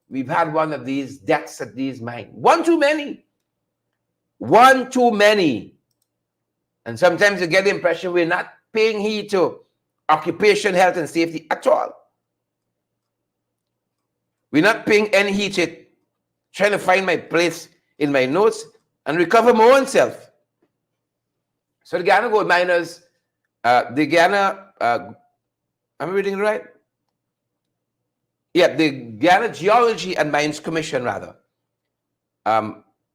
we've had one of these deaths at these mines. One too many. One too many. And sometimes you get the impression we're not paying heed to occupation, health, and safety at all. We're not paying any heed to it. Trying to find my place in my notes and recover my own self. So the Ghana gold miners, the Ghana, am I reading it right? Yeah, the Ghana Geology and Mines Commission, rather,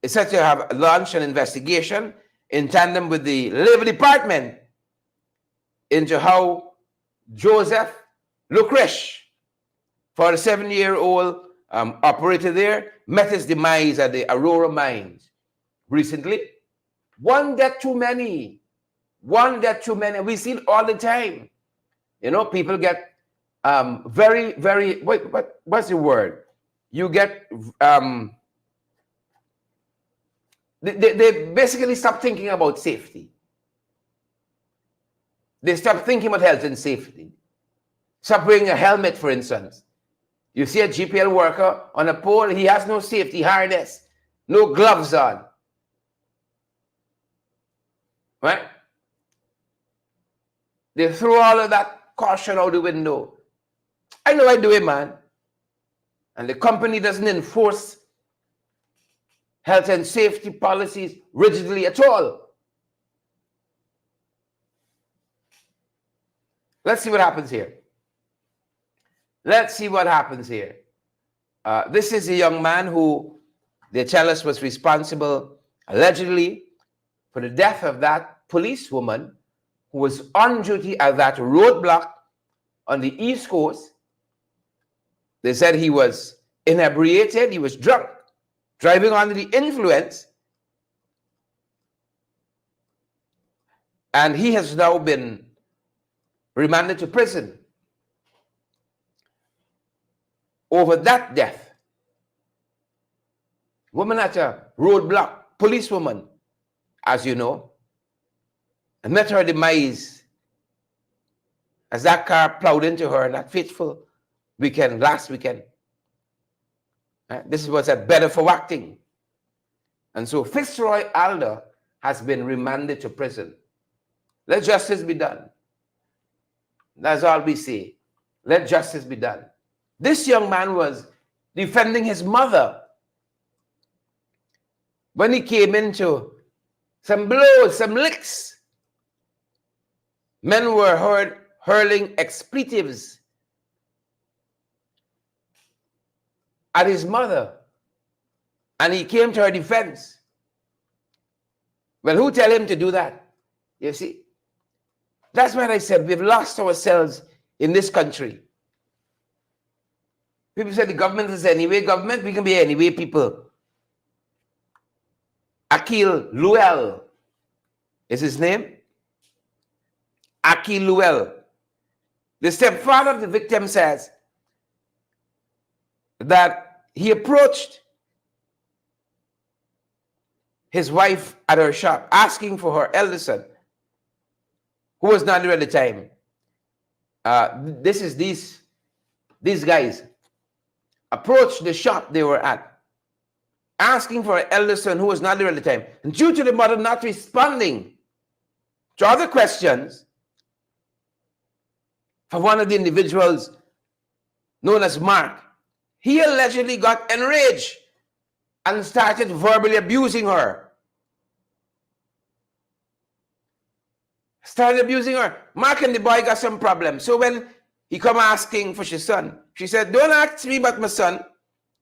is said to have launched an investigation in tandem with the Labor Department into how Joseph Lucresh, 47-year-old operator there, met his demise at the Aurora mines recently. One death too many. One death too many. We see it all the time. You know, people get very, very, what's the word? You get, they basically stop thinking about safety. They stop thinking about health and safety. Stop wearing a helmet, for instance. You see a GPL worker on a pole, he has no safety harness, no gloves on. Right? They throw all of that caution out the window. I know I do it, man. And the company doesn't enforce health and safety policies rigidly at all. Let's see what happens here. Let's see what happens here. This is a young man who they tell us was responsible, allegedly, for the death of that policewoman who was on duty at that roadblock on the East Coast. They said he was inebriated, he was drunk, driving under the influence. And he has now been remanded to prison over that death. Woman at a roadblock, policewoman, as you know, and met her demise as that car plowed into her on that fateful weekend, last weekend. This was at Better for Acting. And so Fitzroy Alder has been remanded to prison. Let justice be done. That's all we say. Let justice be done. This young man was defending his mother when he came into some blows, some licks. Men were heard hurling expletives at his mother, and he came to her defense. Well, who tell him to do that? You see? That's what I said. We've lost ourselves in this country. People say the government is anyway. Government, we can be anyway, people. Akil Luel is his name. Akil Luel. The stepfather of the victim says that he approached his wife at her shop asking for her eldest son, who was not there at the time. These guys approached the shop they were at, asking for her eldest son, who was not there at the time. And due to the mother not responding to other questions for one of the individuals known as Mark, he allegedly got enraged and started verbally abusing her. Started abusing her. Mark and the boy got some problems. So when he come asking for his son, she said, "Don't ask me about my son,"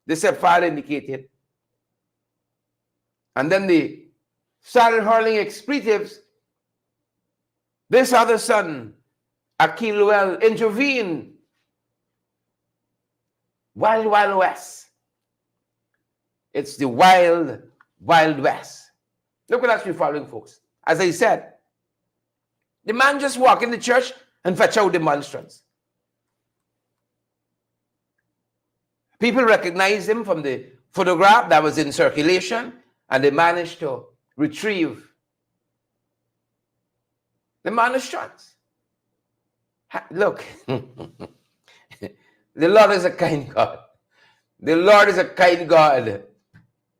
the stepfather indicated. And then they started hurling expletives. This other son, Akil Luel, intervened. Wild, Wild West. It's the wild, Wild West. Look what we're following, folks. As I said, the man just walked in the church and fetch out demonstrants. People recognized him from the photograph that was in circulation, and they managed to retrieve the demonstrants. Look, the Lord is a kind God. The Lord is a kind God.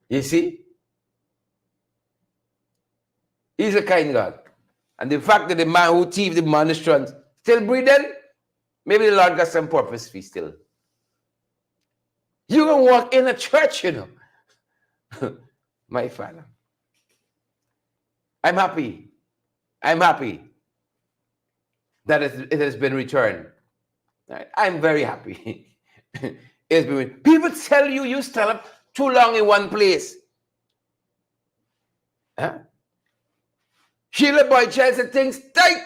You see? He's a kind God. And the fact that the man who thieved the demonstrants still breathing, maybe the Lord got some purpose for you still. You can walk in a church, you know. My Father. I'm happy I'm happy that it has been returned. Right? I'm very happy. It's been. People tell you you stand up too long in one place. Huh? Sheila Boy Child said things tight.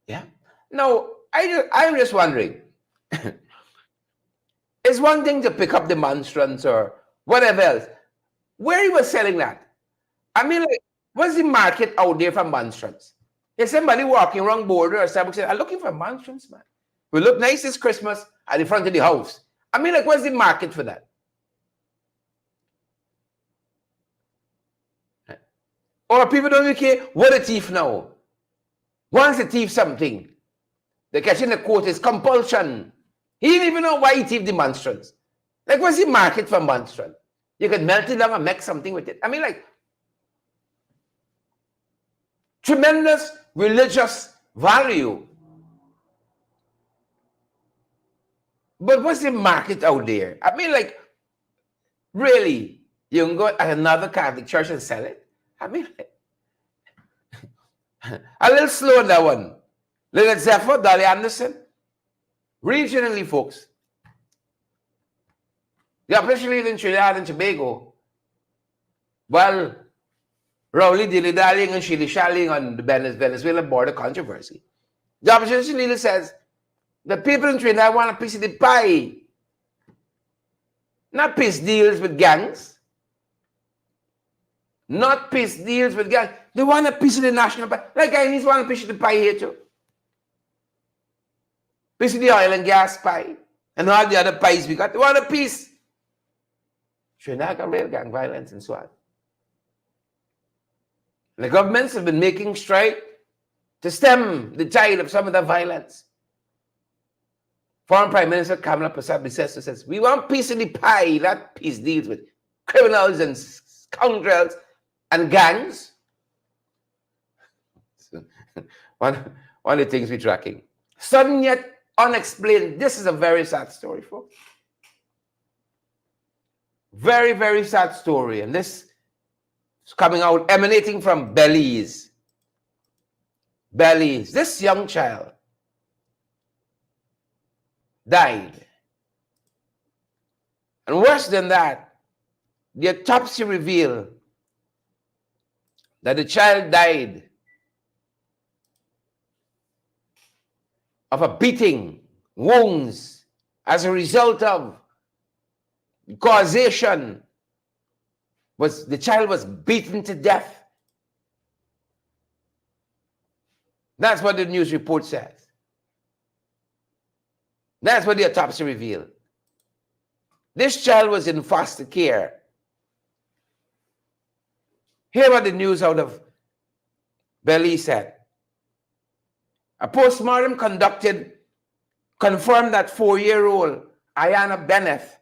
Yeah. Now, I'm just wondering. It's one thing to pick up the monstrance or whatever else. Where he was selling that? I mean, like, what's the market out there for monstrance? There's somebody walking around border or something saying, I'm looking for monstrance, man. We look nice this Christmas at the front of the house. I mean, like, what's the market for that? Or people don't even care what a thief now. Once a thief something, the catching the court is compulsion. He didn't even know why he thieved the monstrance. Like, what's the market for monstrance? You could melt it down and make something with it. I mean, like, tremendous religious value. But what's the market out there? I mean, like, really? You can go at another Catholic church and sell it? I mean, like, a little slow on that one. Little Zephyr, Dolly Anderson. Regionally, folks. The operation in Trinidad and Tobago, well, Rowley dilly-dallying and shilly-shallying on the Venezuela border controversy. The opposition leader says the people in Trinidad want a piece of the pie, not peace deals with gangs. Not peace deals with gangs. They want a piece of the national pie. Like Guyanese want a piece of the pie here too. Piece of the oil and gas pie. And all the other pies we got. They want a piece. Trinidad got real gang violence and so on. The governments have been making strides to stem the tide of some of the violence. Foreign Prime Minister Kamala Prasad says, we want peace in the pie. That peace deals with criminals and scoundrels and gangs. So, one of the things we're tracking. Sudden yet unexplained. This is a very sad story, folks. Very, very sad story. And this is coming out, emanating from Belize. Belize. This young child died. And worse than that, the autopsy revealed that the child died of a beating, wounds, as a result of causation. Was the child was beaten to death. That's what the news report says. That's what the autopsy revealed. This child was in foster care. Hear what the news out of Belize said. A postmortem conducted confirmed that 4-year-old Ayana Bennett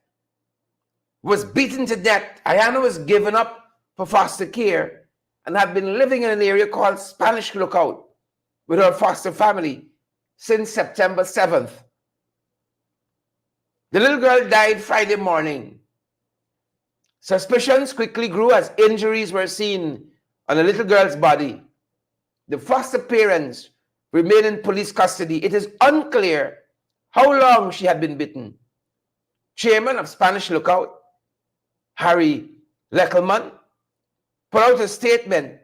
was beaten to death. Ayana was given up for foster care and had been living in an area called Spanish Lookout with her foster family since September 7th. The little girl died Friday morning. Suspicions quickly grew as injuries were seen on the little girl's body. The foster parents remain in police custody. It is unclear how long she had been bitten. Chairman of Spanish Lookout, Harry Leckelman, put out a statement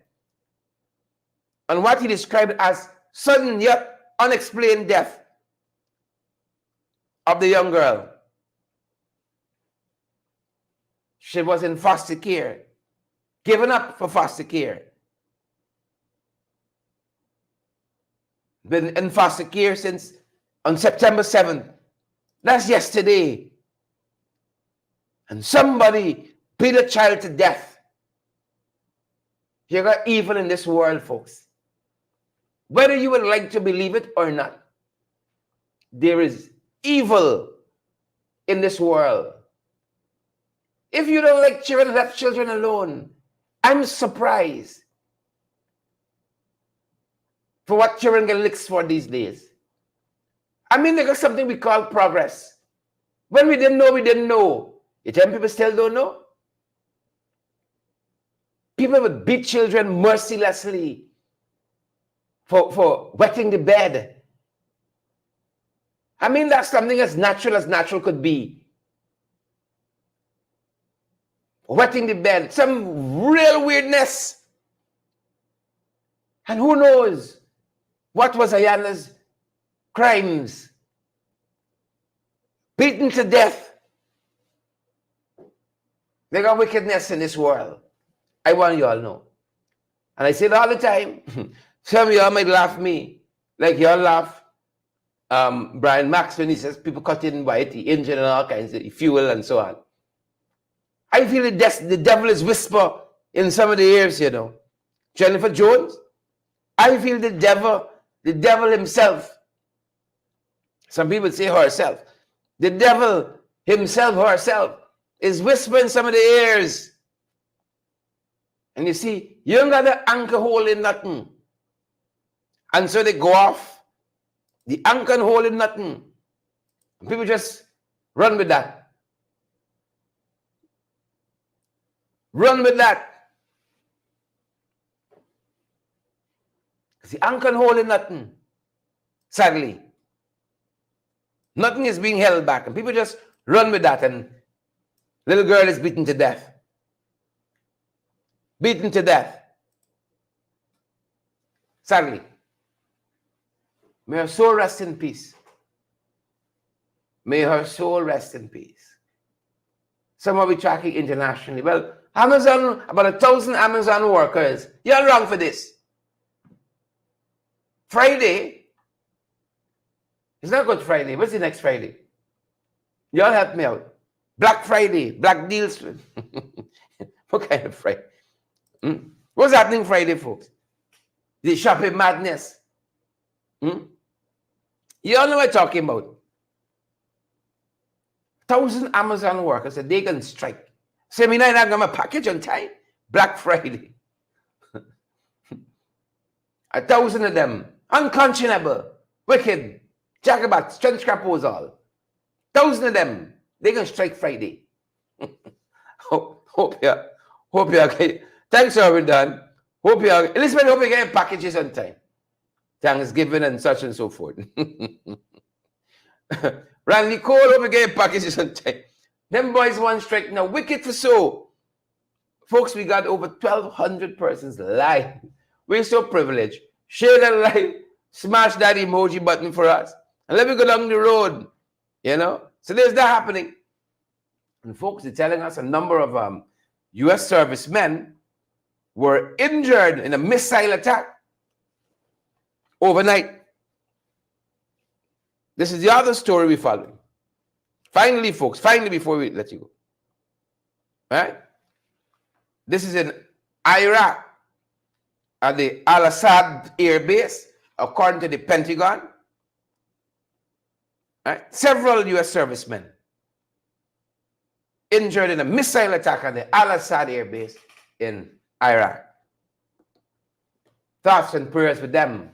on what he described as sudden yet unexplained death of the young girl. She was in foster care, given up for foster care. Been in foster care since on September 7th. That's yesterday. And somebody beat a child to death. You got evil in this world, folks. Whether you would like to believe it or not, there is evil in this world. If you don't like children, let children alone. I'm surprised for what children get licks for these days. I mean, they got something we call progress. When we didn't know, we didn't know. You tell people still don't know? People would beat children mercilessly for wetting the bed. I mean, that's something as natural could be. Wetting the bed, some real weirdness. And who knows what was Ayana's crimes? Beaten to death. They got wickedness in this world. I want you all to know. And I say it all the time. Some of y'all might laugh me, like y'all laugh Brian Max when he says people cut in white, the engine and all kinds of fuel and so on. I feel the devil is whisper in some of the ears, you know. Jennifer Jones, I feel the devil himself. Some people say herself. The devil himself, herself, is whispering some of the ears. And you see, you don't got the anchor hole in nothing. And so they go off. The anchor and hole in nothing. And people just run with that. Run with that. Because the anchor and hole in nothing. Sadly. Nothing is being held back. And people just run with that. And little girl is beaten to death. Beaten to death. Sadly. May her soul rest in peace. May her soul rest in peace. Some will be tracking internationally. Well, Amazon, about 1,000 Amazon workers. You're wrong for this. Friday. It's not Good Friday. What's the next Friday? Y'all help me out. Black Friday. Black deals. What kind of Friday? What's happening Friday, folks? The shopping madness. You all know what I'm talking about. 1,000 Amazon workers said they can strike. Say, me not got my package on time. Black Friday. 1,000 of them. Unconscionable. Wicked. Jacobats. Trench crappos all. 1,000 of them. They can strike Friday. Hope you okay. Thanks for having done. Elizabeth, hope you get packages on time. Thanksgiving and such and so forth. Randy Cole, hope you get packages on time. Them boys one strike now. Wicked for so. Folks, we got over 1,200 persons live. We're so privileged. Share that live. Smash that emoji button for us. And let me go down the road. You know? So there's that happening. And folks, they're telling us a number of U.S. servicemen were injured in a missile attack overnight. This is the other story we're following. Finally, folks, before we let you go. All right? This is in Iraq at the Al-Assad Air Base, according to the Pentagon. All right? Several U.S. servicemen injured in a missile attack at the Al-Assad Air Base in Iraq. Thoughts and prayers with them.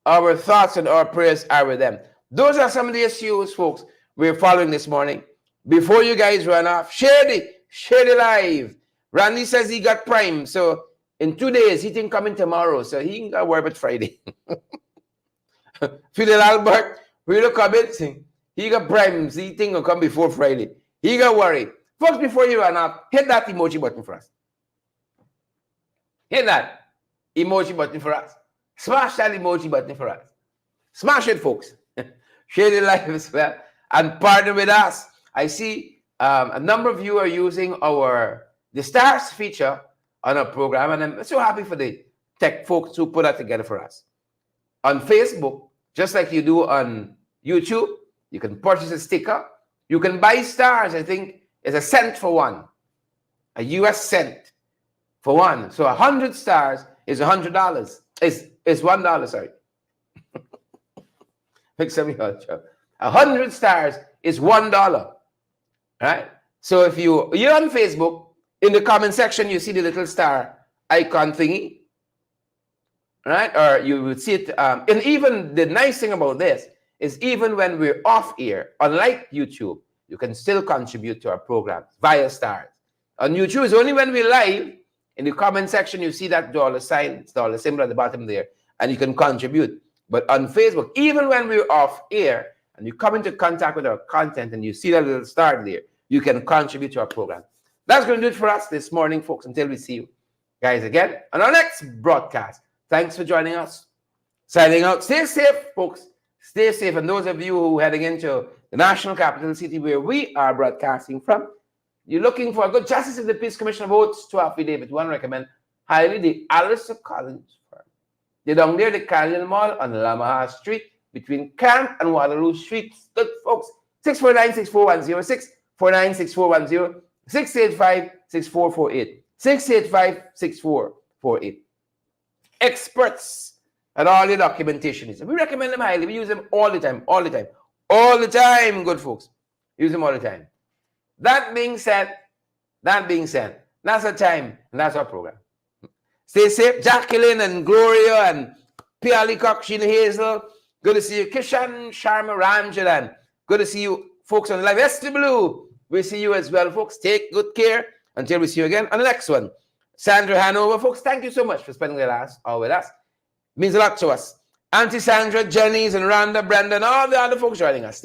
Our thoughts and our prayers are with them. Those are some of the issues, folks, we're following this morning. Before you guys run off, share the live. Randy says he got Prime, so in 2 days he think coming tomorrow, so he ain't got to worry about Friday. Fidel Albert, we look a bit, he got Prime, so he think will come before Friday. He got worried. Folks, before you run off, hit that emoji button for us. Hit that emoji button for us. Smash that emoji button for us. Smash it, folks. Share the live as well. And partner with us. I see a number of you are using the stars feature on our program, and I'm so happy for the tech folks who put that together for us. On Facebook, just like you do on YouTube, you can purchase a sticker. You can buy stars. I think it's a cent for one, a US cent for one. So 100 stars is $100. It's $1. Sorry. Make some of y'all joke. 100 stars is $1. Right? So if you're on Facebook, in the comment section, you see the little star icon thingy. Right? Or you would see it. And even the nice thing about this is even when we're off air, unlike YouTube, you can still contribute to our programs via stars. On YouTube, it's only when we're live, in the comment section, you see that dollar sign, dollar symbol at the bottom there. and you can contribute. But on Facebook, even when we're off air and you come into contact with our content and you see that little star there, you can contribute to our program. That's going to do it for us this morning, folks, until we see you guys again on our next broadcast. Thanks for joining us. Signing out. Stay safe, folks. Stay safe. And those of you who are heading into the national capital city where we are broadcasting from, you're looking for a good Justice of the Peace Commission of Votes to affidavit. You want to recommend highly the Alistair Collins firm. They're down there, the Carlin Mall on Lamaha Street between Camp and Waterloo Streets. Good, folks. 649-6410, 649-6410, 685-6448, 685-6448. Experts at all the documentation is. We recommend them highly. We use them all the time, good folks. Use them all the time. That being said, that's our time and that's our program. Stay safe, Jacqueline and Gloria and Pia Leacock, Sheena Hazel. Good to see you, Kishan, Sharma, Ramjalan. Good to see you, folks on the live. Esther Blue, we see you as well, folks. Take good care until we see you again on the next one. Sandra Hanover, folks, thank you so much for spending the last hour with us. It means a lot to us. Auntie Sandra, Jenny's, and Rhonda, Brandon, all the other folks joining us.